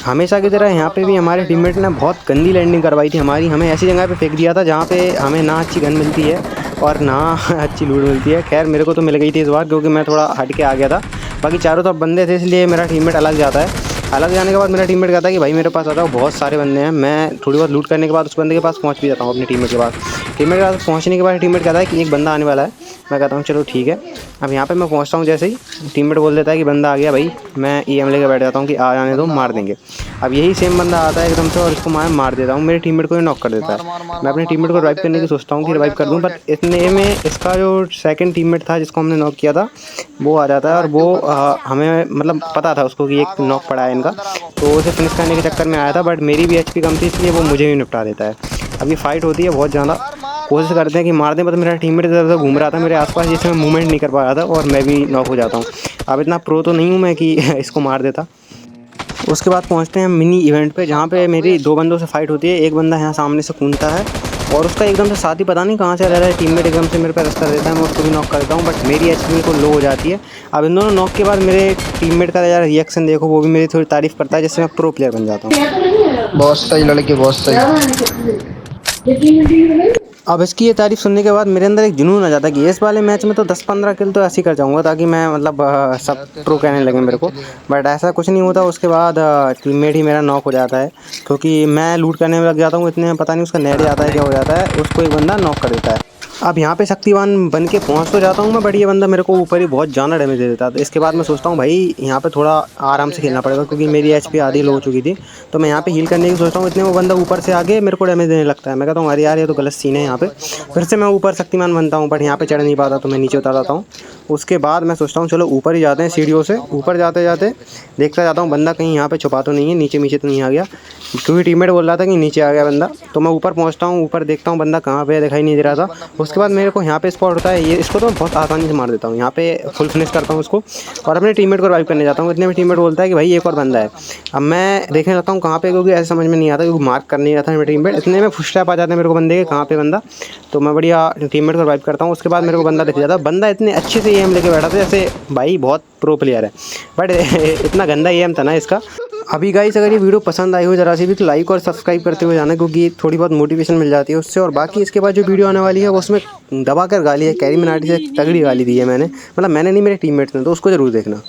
हमेशा की तरह यहाँ पे भी हमारे टीममेट ने बहुत गंदी लैंडिंग करवाई थी हमारी। हमें ऐसी जगह पे फेंक दिया था जहाँ पे हमें ना अच्छी गन मिलती है और ना अच्छी लूट मिलती है। खैर मेरे को तो मिल गई थी इस बार, क्योंकि मैं थोड़ा हट के आ गया था। बाकी चारों तरफ बंदे थे, इसलिए मेरा टीममेट अलग जाता है। अलग जाने के बाद मेरा टीममेट कहता है कि भाई मेरे पास आ जाओ, बहुत सारे बंदे हैं। मैं थोड़ी बहुत लूट करने के बाद उस बंदे के पास पहुँच भी जाता हूँ, अपने टीममेट के पास। टीममेट के पास पहुँचने के बाद टीममेट कहता है कि एक बंदा आने वाला है। मैं कहता हूँ चलो ठीक है। अब यहाँ पे मैं पहुँचता हूँ, जैसे ही टीममेट बोल देता है कि बंदा आ गया भाई, मैं EM लेके बैठ जाता हूँ कि आ जाने दो, मार देंगे। अब यही सेम बंदा आता है एकदम से और इसको मैं मार देता हूँ। मेरे टीममेट को ये नॉक कर देता है। मैं अपने टीममेट को रिवाइव करने की सोचता हूँ कि रिवाइव कर दूँ, बट इतने में इसका जो सेकंड टीममेट था जिसको हमने नॉक किया था वो आ जाता है। और वो हमें मतलब पता था उसको कि एक नॉक पड़ा है इनका, तो उसे फिनिश करने के चक्कर में आया था। बट मेरी भी HP कम थी, इसलिए वो मुझे भी निपटा देता है। अभी फाइट होती है बहुत ज़्यादा, कोशिश करते हैं कि मार दें, मतलब मेरा टीममेट इधर उधर घूम रहा था मेरे आसपास, जिससे मैं मूवमेंट नहीं कर पा रहा था और मैं भी नॉक हो जाता हूँ। अब इतना प्रो तो नहीं हूँ मैं कि इसको मार देता। उसके बाद पहुंचते हैं मिनी इवेंट पे, जहाँ पे मेरी दो बंदों से फाइट होती है। एक बंदा यहाँ सामने से कूदता है और उसका एकदम से साथी पता नहीं कहाँ से आ रहा है, टीममेट एकदम से मेरे पे रश कर देता है। मैं उसको भी नॉक कर देता हूँ, बट मेरी HP बिल्कुल लो हो जाती है। अब इन दोनों नॉक के बाद मेरे टीममेट का यार रिएक्शन देखो, वो भी मेरी थोड़ी तारीफ़ करता है, जिससे मैं प्रो प्लेयर बन जाता हूँ। बहुत सही लड़के, बहुत सही। अब इसकी ये तारीफ़ सुनने के बाद मेरे अंदर एक जुनून आ जाता है कि इस वाले मैच में तो 10-15 किल तो ऐसे ही कर जाऊंगा, ताकि मैं मतलब सब प्रो कहने लगे मेरे को। बट ऐसा कुछ नहीं होता। उसके बाद टीममेट ही मेरा नॉक हो जाता है, क्योंकि मैं लूट करने में लग जाता हूँ। इतने में पता नहीं उसका नेट जाता है क्या हो जाता है, उसको एक बंदा नॉक कर देता है। अब यहाँ पे शक्तिवान बन के पहुँच तो जाता हूँ मैं, बट ये बंदा मेरे को ऊपर ही बहुत ज़्यादा डैमेज दे देता है। तो इसके बाद मैं सोचता हूँ भाई यहाँ पे थोड़ा आराम से खेलना पड़ेगा, क्योंकि मेरी HP आधी लो हो चुकी थी। तो मैं यहाँ पे हील करने की सोचता हूँ, इतने वो बंदा ऊपर से आके मेरे को डैमेज देने लगता है। मैं कहता हूँ अरे यार ये तो गलत सीन है यहाँ पे। फिर से मैं ऊपर शक्तिमान बनता हूँ, बट यहाँ पे चढ़ नहीं पाता, तो मैं नीचे उतर जाता हूँ। उसके बाद मैं सोचता हूँ चलो ऊपर ही जाते हैं सीढ़ियों से। ऊपर जाते जाते देखता जाता हूँ बंदा कहीं यहाँ पे छुपा तो नहीं है, नीचे नीचे तो नहीं आ गया, क्योंकि टीममेट बोल रहा था कि नीचे आ गया बंदा। तो मैं ऊपर पहुँचता हूँ, ऊपर देखता हूँ बंदा कहाँ पे दिखाई नहीं दे रहा था। उसके बाद मेरे को यहाँ पे स्पॉट होता है, ये इसको तो मैं बहुत आसानी से मार देता हूँ। यहाँ पे फुल फिनिश करता हूँ उसको और अपने टीममेट को रिवाइव करने जाता हूँ। इतने में टीममेट बोलता है कि भाई एक और बंदा है। अब मैं देखने लगता हूँ कहाँ पे, क्योंकि ऐसे समझ में नहीं आता, क्योंकि मार्क कर नहीं रहा था मेरा टीममेट। इतने में फुटस्टेप आ जाते हैं मेरे को बंदे के, कहाँ पे बंदा। तो मैं बढ़िया टीममेट को रिवाइव करता हूँ। उसके बाद मेरे को बंदा दिख जाता है। बंदा इतने अच्छे से एम लेके बैठा था जैसे भाई बहुत प्रो प्लेयर है, बट इतना गंदा एम था ना इसका। अभी गाइस अगर ये वीडियो पसंद आई हो जरा सी भी, तो लाइक और सब्सक्राइब करते हुए जाना, क्योंकि थोड़ी बहुत मोटिवेशन मिल जाती है उससे। और बाकी इसके बाद जो वीडियो आने वाली है वो उसमें दबा कर गाली है, कैरी मिनाटी से तगड़ी गाली दी है मैंने, मतलब मैंने नहीं, मेरे टीममेट्स ने, तो उसको ज़रूर देखना।